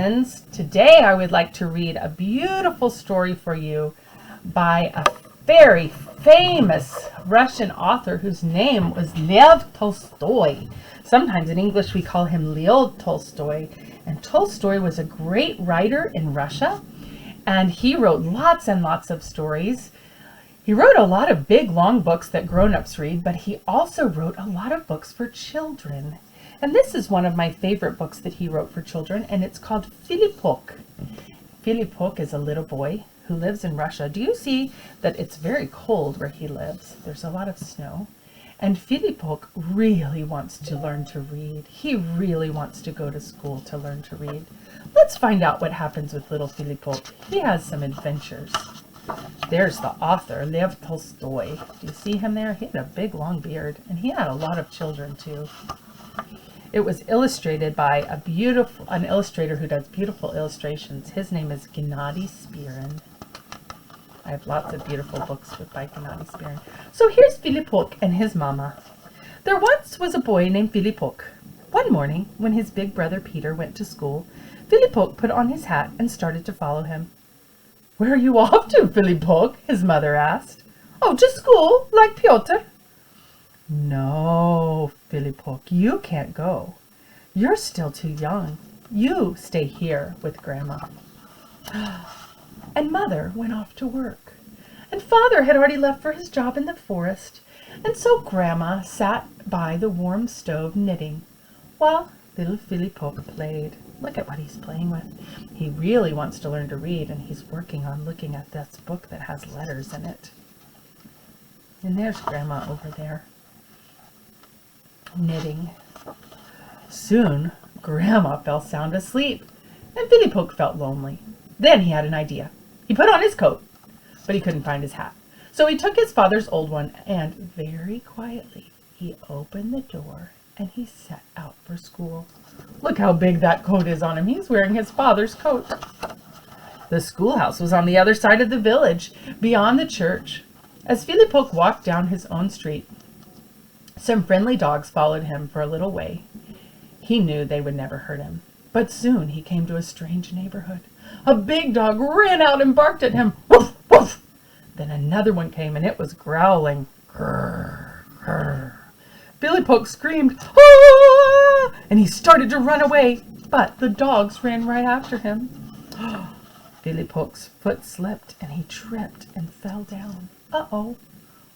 friends. Today I would like to read a beautiful story for you by a very famous Russian author whose name was Lev Tolstoy. Sometimes in English we call him Leo Tolstoy. And Tolstoy was a great writer in Russia, and he wrote lots and lots of stories. He wrote a lot of big, long books that grown-ups read, but he also wrote a lot of books for children. And this is one of my favorite books that he wrote for children, and it's called Philipok. Philipok is a little boy who lives in Russia. Do you see that it's very cold where he lives? There's a lot of snow. And Philipok really wants to learn to read. He really wants to go to school to learn to read. Let's find out what happens with little Philipok. He has some adventures. There's the author, Lev Tolstoy. Do you see him there? He had a big long beard, and he had a lot of children too. It was illustrated by an illustrator who does beautiful illustrations. His name is Gennady Spirin. I have lots of beautiful books by Gennady Spirin. So here's Philipok and his mama. There once was a boy named Philipok. One morning, when his big brother Peter went to school, Philipok put on his hat and started to follow him. "Where are you off to, Philipok?" his mother asked. "Oh, to school, like Piotr." "No, Philipok, you can't go. You're still too young. You stay here with Grandma." And Mother went off to work. And Father had already left for his job in the forest. And so Grandma sat by the warm stove knitting, while little Philipok played. Look at what he's playing with. He really wants to learn to read, and he's working on looking at this book that has letters in it. And there's Grandma over there, knitting. Soon, Grandma fell sound asleep, and Philipok felt lonely. Then he had an idea. He put on his coat, but he couldn't find his hat. So he took his father's old one, and very quietly, he opened the door, and he set out for school. Look how big that coat is on him. He's wearing his father's coat. The schoolhouse was on the other side of the village, beyond the church. As Philipok walked down his own street, some friendly dogs followed him for a little way. He knew they would never hurt him. But soon he came to a strange neighborhood. A big dog ran out and barked at him. Woof, woof! Then another one came, and it was growling. Grrr, grrr. Philipok screamed, "Ah!" and he started to run away, but the dogs ran right after him. Philipok's foot slipped, and he tripped and fell down. Uh-oh,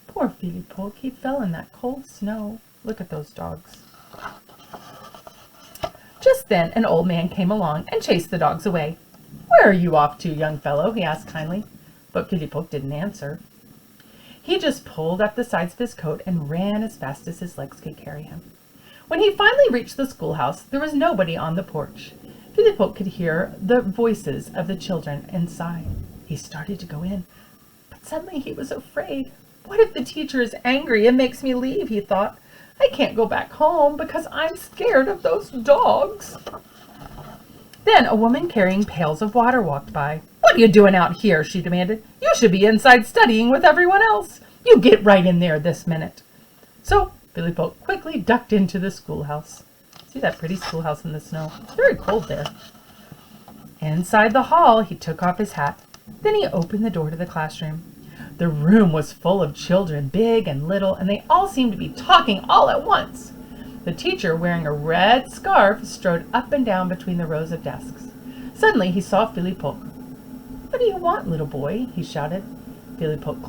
poor Philipok, he fell in that cold snow. Look at those dogs. Just then an old man came along and chased the dogs away. "Where are you off to, young fellow?" he asked kindly, but Philipok didn't answer. He just pulled up the sides of his coat and ran as fast as his legs could carry him. When he finally reached the schoolhouse, there was nobody on the porch. Philipok could hear the voices of the children inside. He started to go in, but suddenly he was afraid. "What if the teacher is angry and makes me leave?" he thought. "I can't go back home because I'm scared of those dogs." Then a woman carrying pails of water walked by. "What are you doing out here?" she demanded. "You should be inside studying with everyone else. You get right in there this minute." So Philipok quickly ducked into the schoolhouse. See that pretty schoolhouse in the snow? It's very cold there. Inside the hall, he took off his hat. Then he opened the door to the classroom. The room was full of children, big and little, and they all seemed to be talking all at once. The teacher, wearing a red scarf, strode up and down between the rows of desks. Suddenly he saw Philipok. "What do you want, little boy?" he shouted. Philipok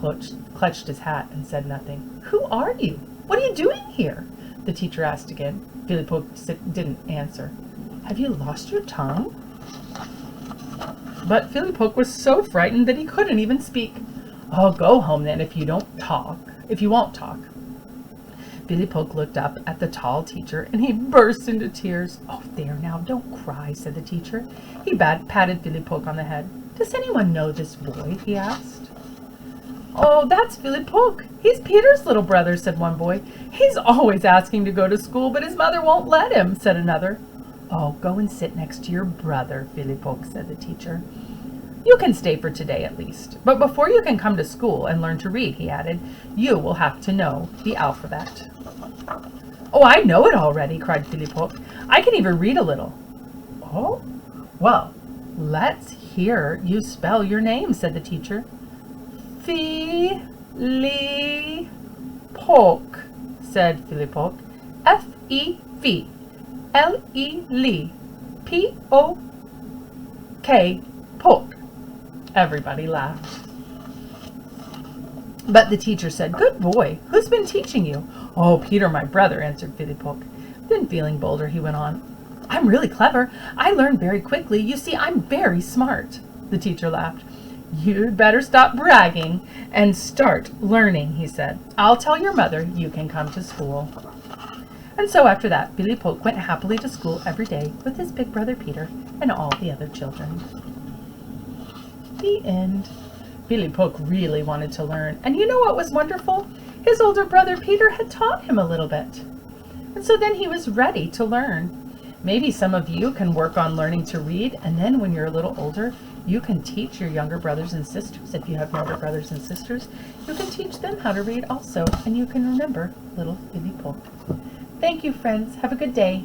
clutched his hat and said nothing. "Who are you? What are you doing here?" the teacher asked again. Philipok didn't answer. "Have you lost your tongue?" But Philipok was so frightened that he couldn't even speak. "Oh, go home then if you won't talk. Philipok looked up at the tall teacher, and he burst into tears. "Oh, there now, don't cry," said the teacher. He patted Philipok on the head. "Does anyone know this boy?" he asked. "Oh, that's Philipok. He's Peter's little brother," said one boy. "He's always asking to go to school, but his mother won't let him," said another. "Oh, go and sit next to your brother, Philipok," said the teacher. "You can stay for today at least, but before you can come to school and learn to read," he added, "you will have to know the alphabet." "Oh, I know it already," cried Philipok. "I can even read a little." "Oh, Well, let's hear you spell your name, said the teacher. Philipok, said Philipok. F-E-V-L-E-P-O-K, Pok. Everybody laughed. But the teacher said, good boy, who's been teaching you? Oh, Peter, my brother, answered Philipok. Then feeling bolder, he went on, I'm really clever. I learn very quickly. You see, I'm very smart. The teacher laughed. You'd better stop bragging and start learning, he said. I'll tell your mother you can come to school. And so after that, Philipok went happily to school every day with his big brother Peter and all the other children. The end. Philipok really wanted to learn. And you know what was wonderful? His older brother Peter had taught him a little bit. And so then he was ready to learn. Maybe some of you can work on learning to read, and then when you're a little older, you can teach your younger brothers and sisters. If you have younger brothers and sisters, you can teach them how to read also, and you can remember little Philipok. Thank you, friends. Have a good day.